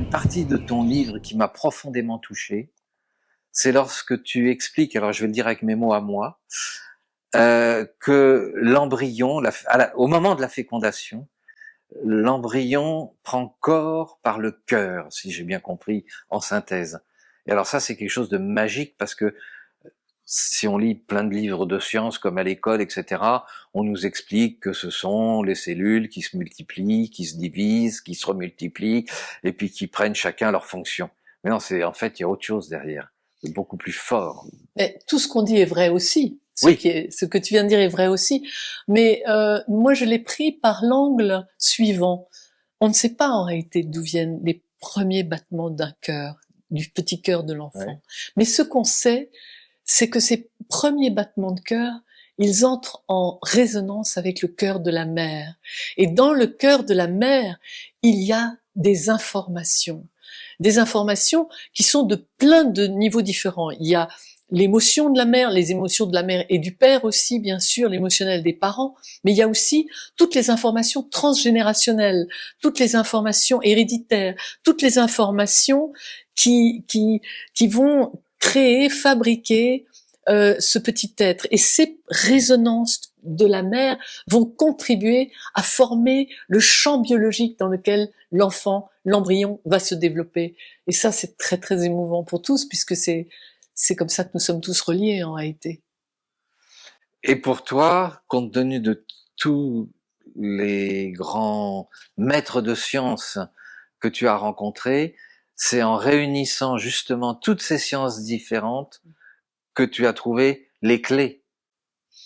une partie de ton livre qui m'a profondément touché. C'est lorsque tu expliques, alors je vais le dire avec mes mots à moi, que l'embryon, au moment de la fécondation, l'embryon prend corps par le cœur, si j'ai bien compris, en synthèse. Et alors ça, c'est quelque chose de magique parce que si on lit plein de livres de sciences comme à l'école, etc., on nous explique que ce sont les cellules qui se multiplient, qui se divisent, qui se remultiplient, et puis qui prennent chacun leur fonction. Mais non, en fait, il y a autre chose derrière. C'est beaucoup plus fort. Mais tout ce qu'on dit est vrai aussi. Oui. Ce que tu viens de dire est vrai aussi. Mais moi, je l'ai pris par l'angle suivant. On ne sait pas en réalité d'où viennent les premiers battements d'un cœur, du petit cœur de l'enfant. Ouais. Mais ce qu'on sait, c'est que ces premiers battements de cœur, ils entrent en résonance avec le cœur de la mère. Et dans le cœur de la mère, il y a des informations qui sont de plein de niveaux différents. Il y a l'émotion de la mère, les émotions de la mère et du père aussi, bien sûr, l'émotionnel des parents, mais il y a aussi toutes les informations transgénérationnelles, toutes les informations héréditaires, toutes les informations qui vont créer, fabriquer ce petit être. Et ces résonances de la mère vont contribuer à former le champ biologique dans lequel l'enfant, l'embryon va se développer. Et ça, c'est très très émouvant pour tous, puisque c'est comme ça que nous sommes tous reliés en réalité. Et pour toi, compte tenu de tous les grands maîtres de sciences que tu as rencontrés, c'est en réunissant justement toutes ces sciences différentes que tu as trouvé les clés.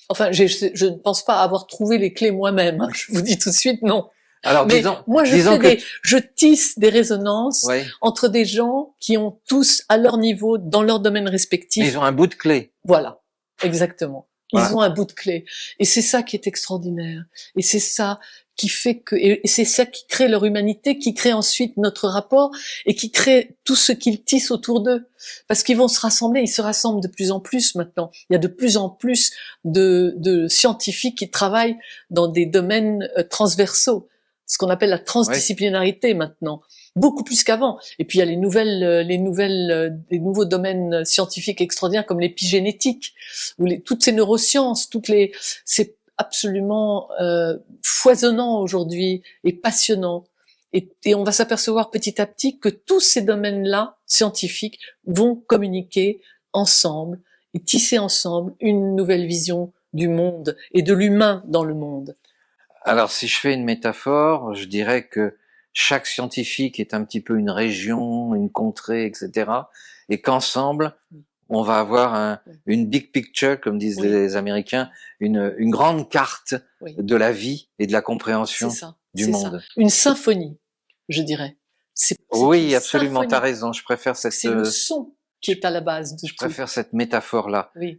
Enfin, je ne pense pas avoir trouvé les clés moi-même, hein. Je vous dis tout de suite non. Alors, mais moi, je tisse des résonances entre des gens qui ont tous, à leur niveau, dans leur domaine respectif. Ils ont un bout de clé. Voilà, exactement. Ils ont un bout de clé. Et c'est ça qui est extraordinaire. Et c'est ça qui fait que, et c'est ça qui crée leur humanité, qui crée ensuite notre rapport, et qui crée tout ce qu'ils tissent autour d'eux. Parce qu'ils vont se rassembler, ils se rassemblent de plus en plus maintenant. Il y a de plus en plus de scientifiques qui travaillent dans des domaines transversaux. Ce qu'on appelle la transdisciplinarité maintenant, beaucoup plus qu'avant. Et puis il y a les nouveaux domaines scientifiques extraordinaires comme l'épigénétique, ou toutes ces neurosciences, c'est absolument foisonnant aujourd'hui et passionnant. Et on va s'apercevoir petit à petit que tous ces domaines-là scientifiques vont communiquer ensemble et tisser ensemble une nouvelle vision du monde et de l'humain dans le monde. Alors, si je fais une métaphore, je dirais que chaque scientifique est un petit peu une région, une contrée, etc. Et qu'ensemble, on va avoir une big picture, comme disent les Américains, une grande carte de la vie et de la compréhension du monde. Ça. Une symphonie, je dirais. Oui, absolument, tu as raison. Je préfère cette... C'est le son qui est à la base de tout. Je préfère cette métaphore-là. Oui,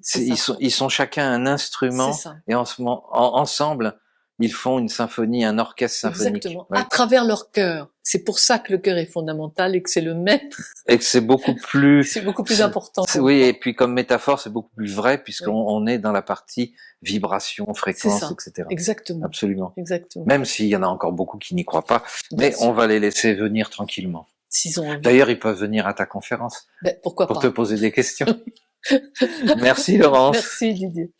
ils sont chacun un instrument et ensemble, ils font une symphonie, un orchestre symphonique. Exactement, à travers leur cœur. C'est pour ça que le cœur est fondamental et que c'est le maître. Et que c'est beaucoup plus... c'est beaucoup plus important. Oui, et puis comme métaphore, c'est beaucoup plus vrai puisqu'on est dans la partie vibration, fréquence, etc. Exactement. Absolument. Exactement. Même s'il y en a encore beaucoup qui n'y croient pas, mais on va les laisser venir tranquillement. S'ils ont envie. D'ailleurs, ils peuvent venir à ta conférence. Pourquoi pas. Pour te poser des questions. Merci Laurence. Merci Didier.